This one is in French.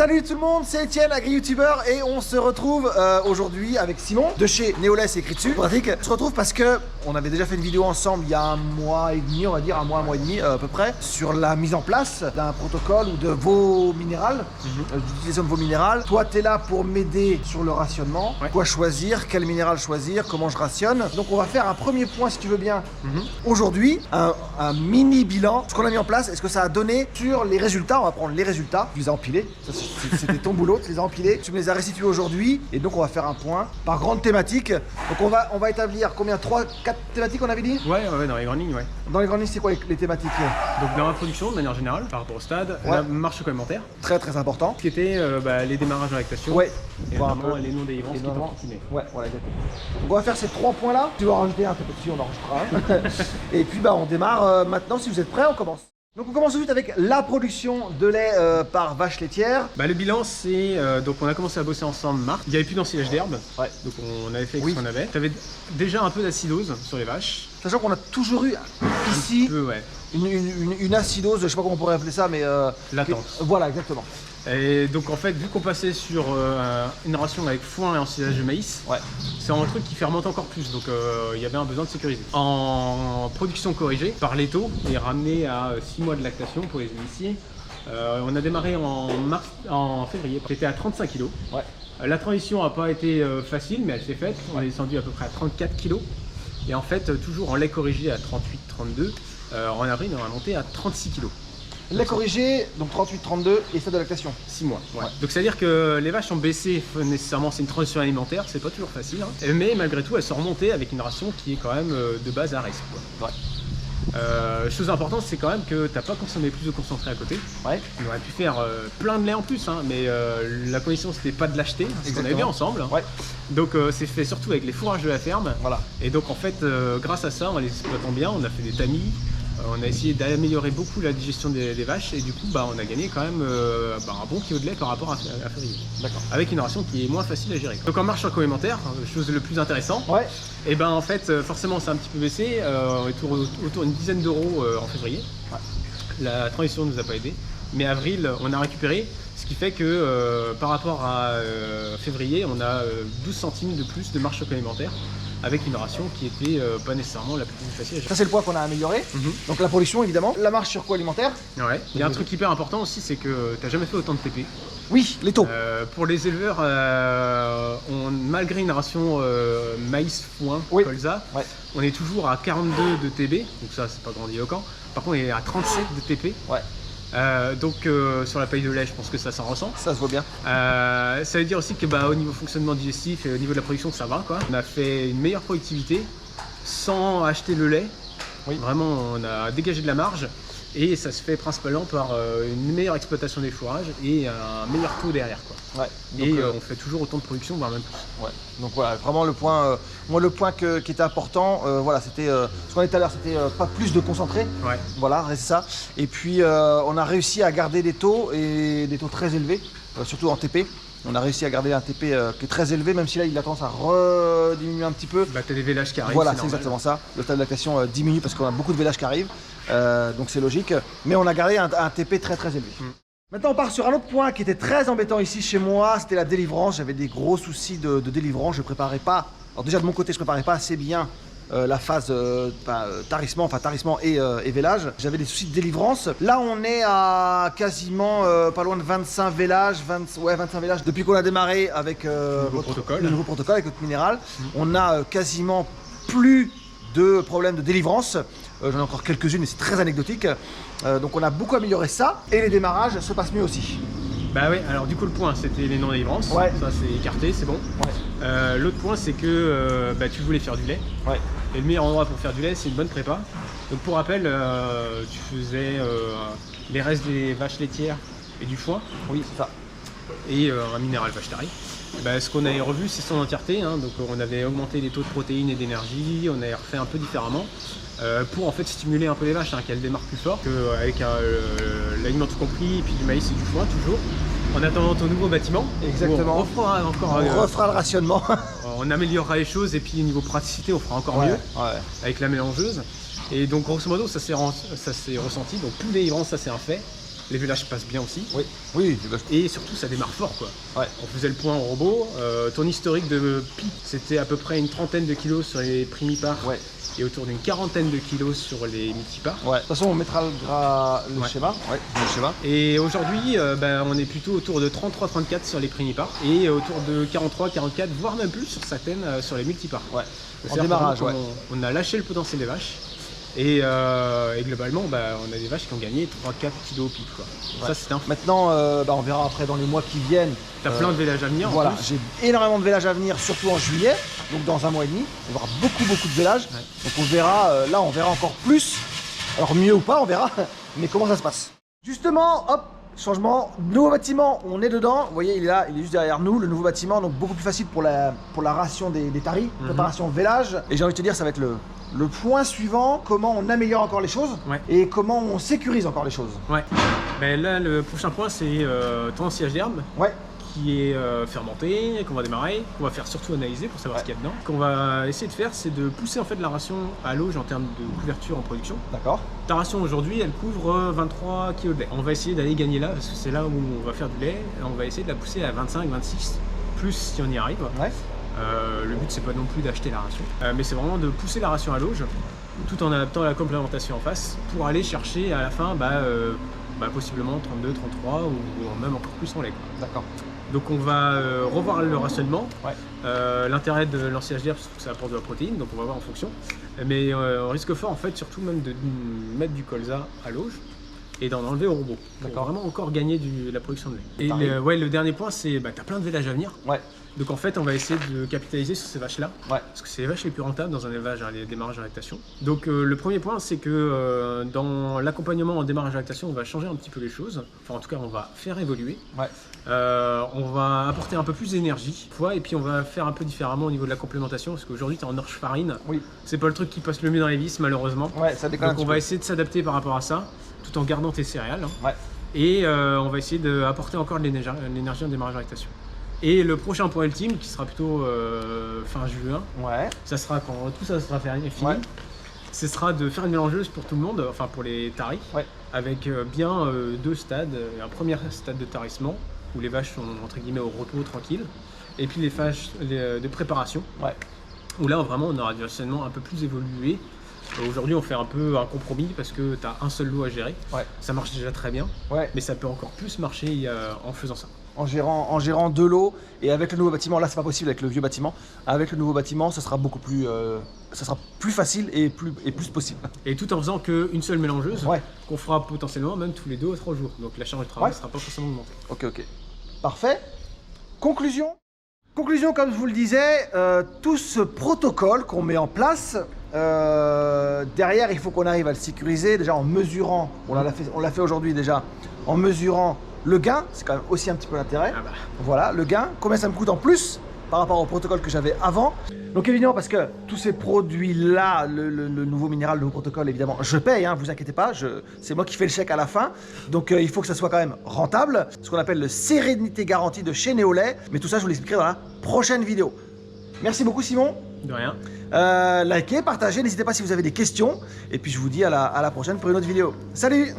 Salut tout le monde, c'est Etienne, agri-youtubeur, et on se retrouve aujourd'hui avec Simon de chez Neoless écrit dessus. Pratique. On se retrouve parce que on avait déjà fait une vidéo ensemble il y a un mois et demi, on va dire un mois et demi à peu près, sur la mise en place d'un protocole ou de veau minéral, d'utilisation de veau minéral. Toi, tu es là pour m'aider sur le rationnement, quoi choisir, quel minéral choisir, comment je rationne. Donc on va faire un premier point si tu veux bien. Aujourd'hui, un mini bilan, ce qu'on a mis en place, est-ce que ça a donné sur les résultats. On va prendre les résultats, tu les as empilés. C'était ton boulot, tu les as empilés, tu me les as restitués aujourd'hui et donc on va faire un point par grande thématique. Donc on va établir combien, 3-4 thématiques on avait dit? Ouais, dans les grandes lignes, ouais. Dans les grandes lignes, c'est quoi les thématiques? Donc dans la production de manière générale, par rapport au stade, la marche complémentaire. Très très important. Ce qui était les démarrages en lactation. Ouais. Et vraiment les non-délivrances qui t'ont continué. Ouais, voilà, exactement. Donc on va faire ces 3 points là. Tu vas en rajouter un peu dessus, on enregistrera. Et puis on démarre maintenant, si vous êtes prêts, on commence. Donc on commence tout de suite avec la production de lait par vache laitière. Le bilan c'est, donc on a commencé à bosser ensemble mars, il n'y avait plus d'ensilage d'herbe, donc on avait fait ce qu'on avait. Tu avais déjà un peu d'acidose sur les vaches. Sachant qu'on a toujours eu ici un peu, une acidose, je sais pas comment on pourrait appeler ça, mais... latente. Voilà, exactement. Et donc en fait, vu qu'on passait sur une ration avec foin et ensilage de maïs, c'est un truc qui fermente encore plus, donc il y avait un besoin de sécuriser. En production corrigée par l'étau et ramené à 6 mois de lactation pour les initiés, on a démarré en février, c'était à 35 kg. La transition n'a pas été facile, mais elle s'est faite, on est descendu à peu près à 34 kg. Et en fait, toujours en lait corrigé à 38-32, en avril on a monté à 36 kg. Lait corrigé, donc 38-32 et stade de lactation. 6 mois. Donc c'est à dire que les vaches ont baissé, nécessairement c'est une transition alimentaire, c'est pas toujours facile, mais malgré tout elles sont remontées avec une ration qui est quand même de base à risque. Chose importante, c'est quand même que t'as pas consommé plus de concentré à côté. On aurait pu faire plein de lait en plus, mais la condition c'était pas de l'acheter, c'est ce qu'on avait vu ensemble. Donc c'est fait surtout avec les fourrages de la ferme. Et donc en fait, grâce à ça, en les exploitant bien, on a fait des tamis. On a essayé d'améliorer beaucoup la digestion des vaches et du coup on a gagné quand même un bon kilo de lait par rapport à février. Avec une ration qui est moins facile à gérer. Donc en marche complémentaire, chose le plus intéressant, et en fait forcément c'est un petit peu baissé, on est autour d'une dizaine d'euros en février. La transition ne nous a pas aidé, mais avril on a récupéré, ce qui fait que par rapport à février on a 12 centimes de plus de marche complémentaire, avec une ration qui était pas nécessairement la plus facile à gérer. Ça c'est le point qu'on a amélioré, donc la production évidemment. La marche sur quoi alimentaire? Il y a un truc hyper important aussi, c'est que tu n'as jamais fait autant de TP. Oui, les taux. Pour les éleveurs, malgré une ration maïs, foin, colza, on est toujours à 42 de TB, donc ça c'est pas grandiloquent. Par contre on est à 37 de TP. Donc sur la paille de lait, je pense que ça s'en ressent. Ça se voit bien. Ça veut dire aussi que au niveau fonctionnement digestif et au niveau de la production, ça va quoi. On a fait une meilleure productivité sans acheter le lait. Vraiment, on a dégagé de la marge et ça se fait principalement par une meilleure exploitation des fourrages et un meilleur taux derrière quoi. Donc, on fait toujours autant de production, voire même plus. Donc voilà, vraiment le point, moi le point qui était important, c'était ce qu'on a dit tout à l'heure, c'était pas plus de concentré. Voilà, c'est ça. Et puis on a réussi à garder des taux et des taux très élevés, surtout en TP. On a réussi à garder un TP qui est très élevé, même si là il a tendance à rediminuer un petit peu. T'as des vélages qui arrivent. Voilà, c'est exactement ça. Le stade de lactation diminue parce qu'on a beaucoup de vélages qui arrivent, donc c'est logique. Mais on a gardé un TP très très élevé. Maintenant on part sur un autre point qui était très embêtant ici chez moi, c'était la délivrance. J'avais des gros soucis de délivrance, je préparais pas, alors déjà de mon côté je préparais pas assez bien la phase tarissement et vélage. J'avais des soucis de délivrance. Là on est à quasiment pas loin de 25 vélages, 25 vélages depuis qu'on a démarré avec le nouveau protocole avec notre minéral. On a quasiment plus de problèmes de délivrance. J'en ai encore quelques-unes mais c'est très anecdotique. Donc on a beaucoup amélioré ça et les démarrages se passent mieux aussi. Alors du coup le point c'était les non-délivrances, ça c'est écarté, c'est bon. L'autre point c'est que tu voulais faire du lait. Et le meilleur endroit pour faire du lait c'est une bonne prépa. Donc pour rappel, tu faisais les restes des vaches laitières et du foin. Oui, c'est ça. Et un minéral vache tarie. Ce qu'on avait revu c'est son entièreté, donc on avait augmenté les taux de protéines et d'énergie, on avait refait un peu différemment. Pour en fait stimuler un peu les vaches, qu'elles démarrent plus fort qu'avec l'aliment tout compris et puis du maïs et du foin toujours. En attendant ton nouveau bâtiment, exactement. On refera le rationnement. On améliorera les choses et puis niveau praticité on fera encore mieux avec la mélangeuse. Et donc grosso modo ça s'est ressenti, donc plus délivrance, ça c'est un fait. Les vélages passent bien aussi. Oui, oui, Et surtout, ça démarre fort, quoi. Ouais. On faisait le point au robot. Ton historique de pic, c'était à peu près une trentaine de kilos sur les primipares. Ouais. Et autour d'une quarantaine de kilos sur les multipares. Ouais. De toute façon, on mettra le schéma. Ouais, le schéma. Et aujourd'hui, on est plutôt autour de 33-34 sur les primipares et autour de 43-44, voire même plus sur certaines sur les multipares. Ouais. En C'est-à-dire démarrage, ouais. On a lâché le potentiel des vaches. Et globalement, on a des vaches qui ont gagné 3-4 kilos au pic, quoi. Ouais. Ça, c'est un. Maintenant, on verra après dans les mois qui viennent. T'as plein de vélages à venir. Voilà, en plus. j'ai énormément de vélages à venir, surtout en juillet, donc dans un mois et demi. On verra beaucoup de vélages. Ouais. Donc on verra, là on verra encore plus. Alors mieux ou pas, on verra. Mais comment ça se passe? Justement, hop, changement, nouveau bâtiment, on est dedans. Vous voyez, il est là, il est juste derrière nous, le nouveau bâtiment, donc beaucoup plus facile pour la ration des taris, préparation vélage. Et j'ai envie de te dire, ça va être le point suivant, comment on améliore encore les choses et comment on sécurise encore les choses. Ouais. Ben là, le prochain point, c'est ton sillage d'herbe. Ouais. Qui est fermenté, qu'on va démarrer, qu'on va faire surtout analyser pour savoir ce qu'il y a dedans. Ce qu'on va essayer de faire, c'est de pousser en fait la ration à l'auge en termes de couverture en production. D'accord. Ta ration aujourd'hui, elle couvre 23 kg de lait. On va essayer d'aller gagner là, parce que c'est là où on va faire du lait. On va essayer de la pousser à 25, 26, plus si on y arrive. Ouais. Le but, c'est pas non plus d'acheter la ration, mais c'est vraiment de pousser la ration à l'auge, tout en adaptant la complémentation en face, pour aller chercher à la fin, possiblement 32, 33 ou même encore plus en lait. D'accord. Donc on va revoir le rationnement. Ouais. L'intérêt de l'ensilage d'herbe, c'est que ça apporte de la protéine, donc on va voir en fonction. Mais on risque fort en fait surtout même de mettre du colza à l'auge et d'en enlever au robot. Pour vraiment encore gagner de la production de lait. Et le dernier point, c'est tu as plein de vélages à venir. Ouais. Donc en fait, on va essayer de capitaliser sur ces vaches-là, parce que c'est les vaches les plus rentables dans un élevage, les démarrages à lactation. Donc le premier point, c'est que dans l'accompagnement en démarrage à lactation, on va changer un petit peu les choses. Enfin, en tout cas, on va faire évoluer. Ouais. On va apporter un peu plus d'énergie, et puis on va faire un peu différemment au niveau de la complémentation, parce qu'aujourd'hui, tu es en orge farine. Oui. C'est pas le truc qui passe le mieux dans les vis, malheureusement. Ouais, ça déconne. Donc on va essayer de s'adapter par rapport à ça, tout en gardant tes céréales. Ouais. Et on va essayer d'apporter encore de l'énergie en démarrage à lactation. Et le prochain point ultime, qui sera plutôt fin juin, ça sera quand tout ça sera fini, ce sera de faire une mélangeuse pour tout le monde, enfin pour les taris, avec bien deux stades. Un premier stade de tarissement, où les vaches sont entre guillemets au repos, tranquilles, et puis les vaches de préparation, où là vraiment on aura du rationnement un peu plus évolué. Aujourd'hui on fait un peu un compromis parce que tu as un seul lot à gérer, ça marche déjà très bien, mais ça peut encore plus marcher en faisant ça. En gérant deux lots, et avec le nouveau bâtiment, là c'est pas possible avec le vieux bâtiment, avec le nouveau bâtiment ça sera beaucoup plus, ça sera plus facile et plus possible. Et tout en faisant qu'une seule mélangeuse, qu'on fera potentiellement même tous les 2 ou 3 jours, donc la charge de travail ne sera pas forcément augmentée. Ok. Parfait. Conclusion, comme je vous le disais, tout ce protocole qu'on met en place, derrière il faut qu'on arrive à le sécuriser, déjà en mesurant, on l'a fait aujourd'hui déjà, en mesurant le gain, c'est quand même aussi un petit peu l'intérêt. Voilà, le gain, combien ça me coûte en plus par rapport au protocole que j'avais avant. Donc évidemment, parce que tous ces produits-là, le nouveau minéral, le nouveau protocole, évidemment, je paye, hein, vous inquiétez pas, c'est moi qui fais le chèque à la fin. Donc il faut que ça soit quand même rentable, ce qu'on appelle le sérénité garantie de chez Néolait. Mais tout ça, je vous l'expliquerai dans la prochaine vidéo. Merci beaucoup Simon. De rien. Likez, partagez, n'hésitez pas si vous avez des questions. Et puis je vous dis à la prochaine pour une autre vidéo. Salut!